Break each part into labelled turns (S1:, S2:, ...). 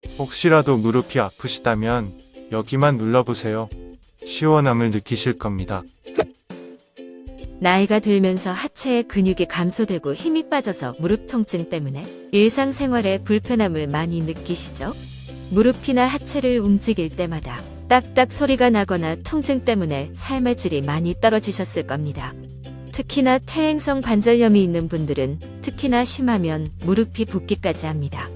S1: 혹시라도 무릎이 아프시다면 여기만 눌러보세요. 시원함을 느끼실 겁니다.
S2: 나이가 들면서 하체의 근육이 감소되고 힘이 빠져서 무릎 통증 때문에 일상생활에 불편함을 많이 느끼시죠? 무릎이나 하체를 움직일 때마다 딱딱 소리가 나거나 통증 때문에 삶의 질이 많이 떨어지셨을 겁니다. 특히나 퇴행성 관절염이 있는 분들은 특히나 심하면 무릎이 붓기까지 합니다.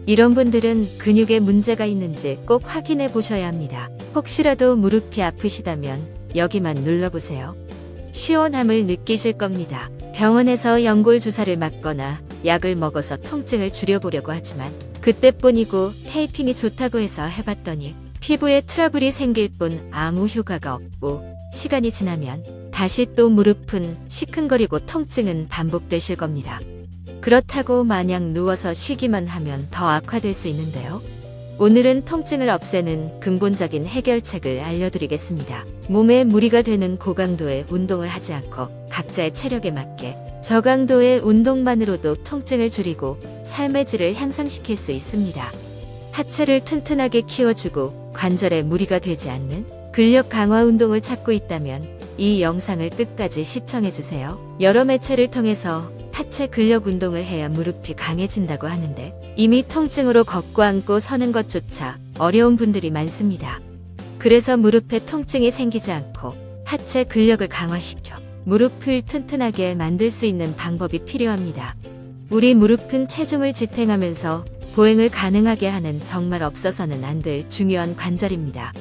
S2: 이런 분들은 근육에 문제가 있는지 꼭 확인해 보셔야 합니다. 혹시라도 무릎이 아프시다면 여기만 눌러보세요. 시원함을 느끼실 겁니다. 병원에서 연골 주사를 맞거나 약을 먹어서 통증을 줄여보려고 하지만 그때뿐이고 테이핑이 좋다고 해서 해봤더니 피부에 트러블이 생길 뿐 아무 효과가 없고 시간이 지나면 다시 또 무릎은 시큰거리고 통증은 반복되실 겁니다. 그렇다고 마냥 누워서 쉬기만 하면 더 악화될 수 있는데요. 오늘은 통증을 없애는 근본적인 해결책을 알려드리겠습니다. 몸에 무리가 되는 고강도의 운동을 하지 않고 각자의 체력에 맞게 저강도의 운동만으로도 통증을 줄이고 삶의 질을 향상시킬 수 있습니다. 하체를 튼튼하게 키워주고 관절에 무리가 되지 않는 근력 강화 운동을 찾고 있다면 이 영상을 끝까지 시청해주세요. 여러 매체를 통해서 하체 근력 운동을 해야 무릎이 강해진다고 하는데 이미 통증으로 걷고 앉고 서는 것조차 어려운 분들이 많습니다. 그래서 무릎에 통증이 생기지 않고 하체 근력을 강화시켜 무릎을 튼튼하게 만들 수 있는 방법이 필요합니다. 우리 무릎은 체중을 지탱하면서 보행을 가능하게 하는 정말 없어서는 안 될 중요한 관절입니다.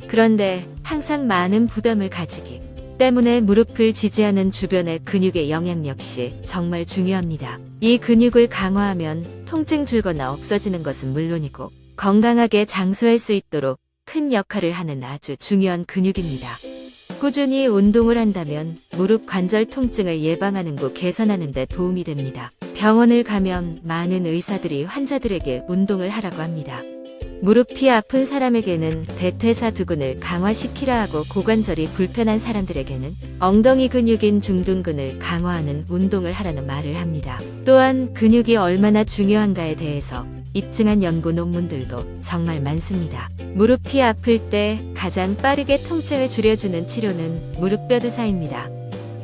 S2: 그런데 항상 많은 부담을 가지기 때문에 무릎을 지지하는 주변의 근육의 영향 역시 정말 중요합니다. 이 근육을 강화하면 통증 줄거나 없어지는 것은 물론이고 건강하게 장수할 수 있도록 큰 역할을 하는 아주 중요한 근육입니다. 꾸준히 운동을 한다면 무릎 관절 통증을 예방하는 고 개선하는 데 도움이 됩니다. 병원을 가면 많은 의사들이 환자들에게 운동을 하라고 합니다. 무릎이 아픈 사람에게는 대퇴사두근을 강화시키라 하고 고관절이 불편한 사람들에게는 엉덩이 근육인 중둔근을 강화하는 운동을 하라는 말을 합니다. 또한 근육이 얼마나 중요한가에 대해서 입증한 연구 논문들도 정말 많습니다. 무릎이 아플 때 가장 빠르게 통증을 줄여주는 치료는 무릎뼈 주사입니다.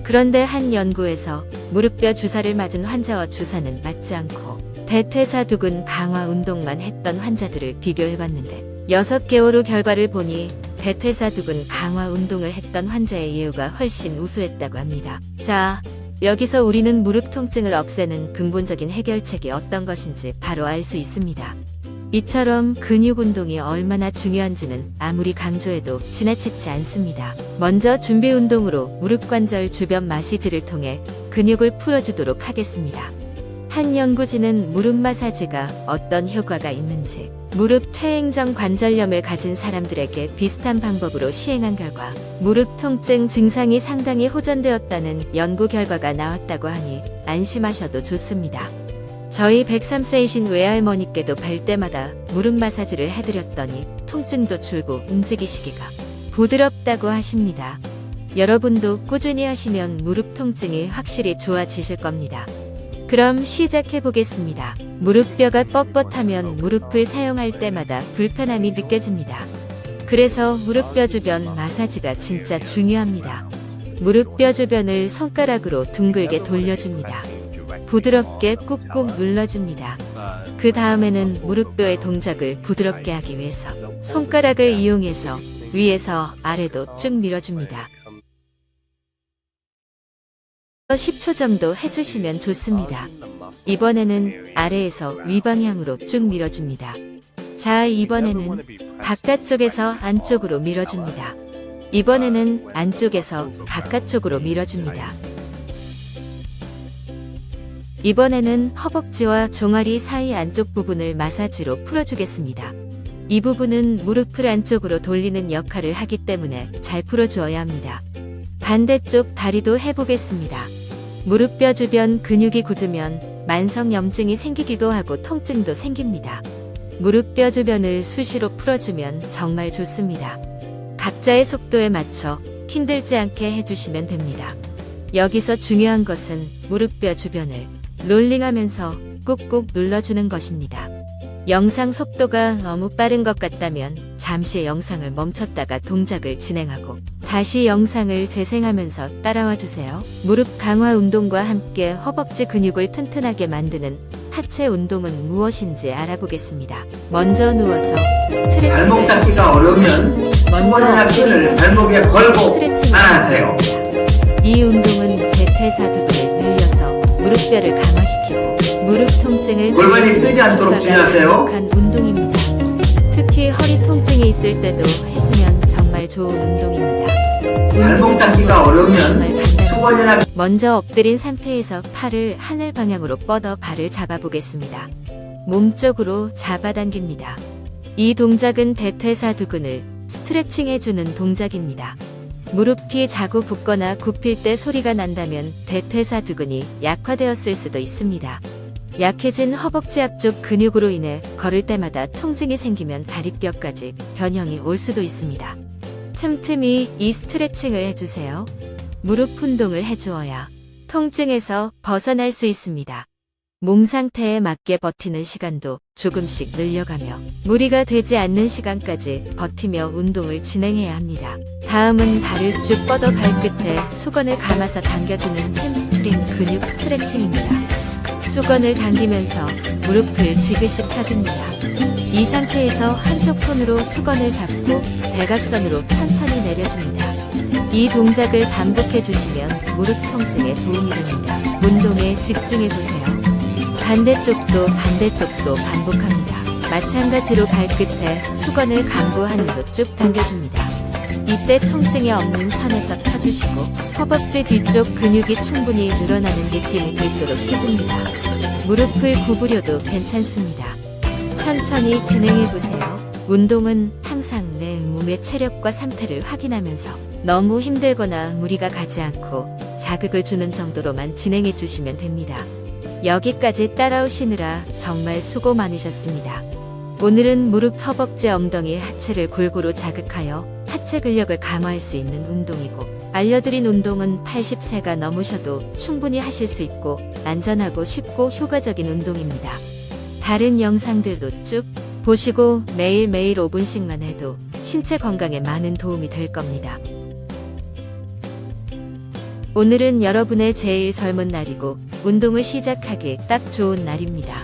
S2: 그런데 한 연구에서 무릎뼈 주사를 맞은 환자와 주사는 맞지 않고 대퇴사두근 강화 운동만 했던 환자들을 비교해봤는데 6개월 후 결과를 보니 대퇴사두근 강화 운동을 했던 환자의 예후가 훨씬 우수했다고 합니다. 자, 여기서 우리는 무릎 통증을 없애는 근본적인 해결책이 어떤 것인지 바로 알 수 있습니다. 이처럼 근육 운동이 얼마나 중요한지는 아무리 강조해도 지나치지 않습니다. 먼저 준비 운동으로 무릎 관절 주변 마시지를 통해 근육을 풀어주도록 하겠습니다. 한 연구진은 무릎 마사지가 어떤 효과가 있는지 무릎 퇴행성 관절염을 가진 사람들에게 비슷한 방법으로 시행한 결과 무릎 통증 증상이 상당히 호전되었다는 연구 결과가 나왔다고 하니 안심하셔도 좋습니다. 저희 103세이신 외할머니께도 뵐 때마다 무릎 마사지를 해드렸더니 통증도 줄고 움직이시기가 부드럽다고 하십니다. 여러분도 꾸준히 하시면 무릎 통증이 확실히 좋아지실 겁니다. 그럼 시작해 보겠습니다. 무릎뼈가 뻣뻣하면 무릎을 사용할 때마다 불편함이 느껴집니다. 그래서 무릎뼈 주변 마사지가 진짜 중요합니다. 무릎뼈 주변을 손가락으로 둥글게 돌려줍니다. 부드럽게 꾹꾹 눌러줍니다. 그 다음에는 무릎뼈의 동작을 부드럽게 하기 위해서 손가락을 이용해서 위에서 아래로 쭉 밀어줍니다. 10초 정도 해주시면 좋습니다. 이번에는 아래에서 위방향으로 쭉 밀어줍니다. 자, 이번에는 바깥쪽에서 안쪽으로 밀어줍니다. 이번에는 안쪽에서 바깥쪽으로 밀어줍니다. 이번에는 허벅지와 종아리 사이 안쪽 부분을 마사지로 풀어주겠습니다. 이 부분은 무릎을 안쪽으로 돌리는 역할을 하기 때문에 잘 풀어주어야 합니다. 반대쪽 다리도 해보겠습니다. 무릎뼈 주변 근육이 굳으면 만성염증이 생기기도 하고 통증도 생깁니다. 무릎뼈 주변을 수시로 풀어주면 정말 좋습니다. 각자의 속도에 맞춰 힘들지 않게 해주시면 됩니다. 여기서 중요한 것은 무릎뼈 주변을 롤링하면서 꾹꾹 눌러주는 것입니다. 영상 속도가 너무 빠른 것 같다면 잠시 영상을 멈췄다가 동작을 진행하고 다시 영상을 재생하면서 따라와 주세요. 무릎 강화 운동과 함께 허벅지 근육을 튼튼하게 만드는 하체 운동은 무엇인지 알아보겠습니다. 먼저 누워서 스트레칭을
S3: 발목 잡기가 어려우면 수건이나 끈을 발목에 걸고 안아세요.
S2: 이 운동은 대퇴사두근을 늘려서 무릎뼈를 강화시키고 무릎 통증을
S3: 골반이 뜨지 않도록 주의하세요.
S2: 강력한 운동입니다. 특히 허리 통증이 있을 때도 해주면 정말 좋은 운동입니다.
S3: 발목 잡기가 어려우면 수건이나
S2: 먼저 엎드린 상태에서 팔을 하늘 방향으로 뻗어 발을 잡아보겠습니다. 몸쪽으로 잡아당깁니다. 이 동작은 대퇴사두근을 스트레칭해주는 동작입니다. 무릎이 자고 붓거나 굽힐 때 소리가 난다면 대퇴사두근이 약화되었을 수도 있습니다. 약해진 허벅지 앞쪽 근육으로 인해 걸을 때마다 통증이 생기면 다리뼈까지 변형이 올 수도 있습니다. 틈틈이 이 스트레칭을 해주세요. 무릎 운동을 해주어야 통증에서 벗어날 수 있습니다. 몸 상태에 맞게 버티는 시간도 조금씩 늘려가며 무리가 되지 않는 시간까지 버티며 운동을 진행해야 합니다. 다음은 발을 쭉 뻗어 발끝에 수건을 감아서 당겨주는 햄스트링 근육 스트레칭입니다. 수건을 당기면서 무릎을 지그시 펴줍니다. 이 상태에서 한쪽 손으로 수건을 잡고 대각선으로 천천히 내려줍니다. 이 동작을 반복해 주시면 무릎 통증에 도움이 됩니다. 운동에 집중해 보세요. 반대쪽도 반복합니다. 마찬가지로 발끝에 수건을 감고 하늘로 쭉 당겨줍니다. 이때 통증이 없는 선에서 펴주시고 허벅지 뒤쪽 근육이 충분히 늘어나는 느낌이 들도록 해줍니다. 무릎을 구부려도 괜찮습니다. 천천히 진행해보세요. 운동은 항상 내 몸의 체력과 상태를 확인하면서 너무 힘들거나 무리가 가지 않고 자극을 주는 정도로만 진행해주시면 됩니다. 여기까지 따라오시느라 정말 수고 많으셨습니다. 오늘은 무릎, 허벅지, 엉덩이, 하체를 골고루 자극하여 하체 근력을 강화할 수 있는 운동이고 알려드린 운동은 80세가 넘으셔도 충분히 하실 수 있고 안전하고 쉽고 효과적인 운동입니다. 다른 영상들도 쭉 보시고 매일매일 5분씩만 해도 신체 건강에 많은 도움이 될 겁니다. 오늘은 여러분의 제일 젊은 날이고 운동을 시작하기 딱 좋은 날입니다.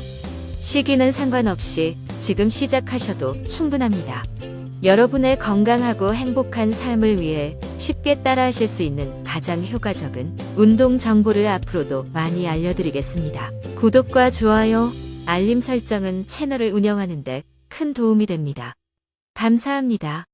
S2: 시기는 상관없이 지금 시작하셔도 충분합니다. 여러분의 건강하고 행복한 삶을 위해 쉽게 따라하실 수 있는 가장 효과적인 운동 정보를 앞으로도 많이 알려드리겠습니다. 구독과 좋아요, 알림 설정은 채널을 운영하는 데 큰 도움이 됩니다. 감사합니다.